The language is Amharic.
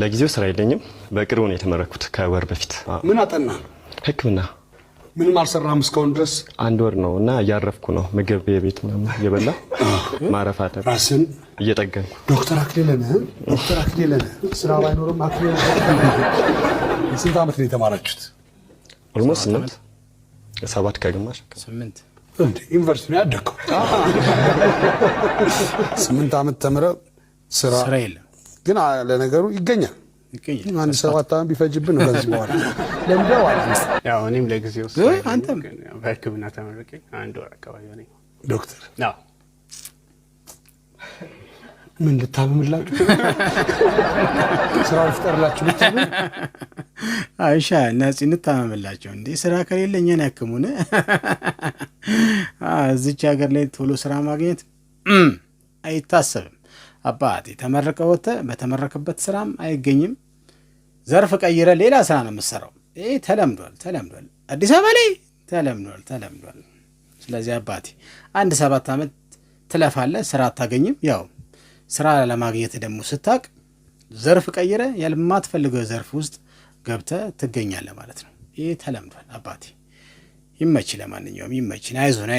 ለጊዜው ስራ የለኝም። በቅርቡ ነው የተመረኩት ከወር በፊት። ምን አጠና? ሕክምና። ምንም አልሰራም እስካሁን ድረስ? 1 ወር ነው እና እያረፍኩ ነው። ምግብ የቤት ምናምን እየበላ ማረፍ አለ። ራስን እየጠገንኩ። ዶክተር አክሊለ ነህ? ዶክተር አክሊለ ነህ? ስራ ባይኖርም አክሊለ ስንት ዓመት ነው የተማራችሁት? ኦልሞስት 7 ከግማሽ 8 እንዴ ዩኒቨርሲቲ ነው ያደግከው? 8 ዓመት ተምረህ ስራ የለም ግን ለነገሩ ይገኛል። አንድ 7 ዓመት ቢፈጅብን ነው በዚህ በኋላ ለምደው አላንስ። ያው እኔም ለጊዜው አንተም በሕክምና ተመረቄ 1 ወር አካባቢ ነኝ። ዶክተር አዎ ምን ልታምምላችሁ? ስራ ልፍጠርላችሁ ብቻ? አይሻ ነፂ እንታመምላቸው እንዴ ስራ ከሌለ እኛን ያክሙን። እዚች ሀገር ላይ ቶሎ ስራ ማግኘት አይታሰብም። አባቴ ተመረቀ ወጣ በተመረከበት ስራም አይገኝም። ዘርፍ ቀይረ ሌላ ስራ ነው የምትሰራው። ይሄ ተለምዷል። አዲስ አበባ ላይ ተለምዷል። ስለዚህ አባቴ 7 ዓመት ትለፋለህ፣ ስራ አታገኝም። ያው ስራ ለማግኘት ደግሞ ስታቅ ዘርፍ ቀይረ ያልማትፈልገው ዘርፍ ውስጥ ገብተህ ትገኛለህ ማለት ነው። ይሄ ተለምዷል አባቴ። ይመች፣ ለማንኛውም ይመች። አይዞን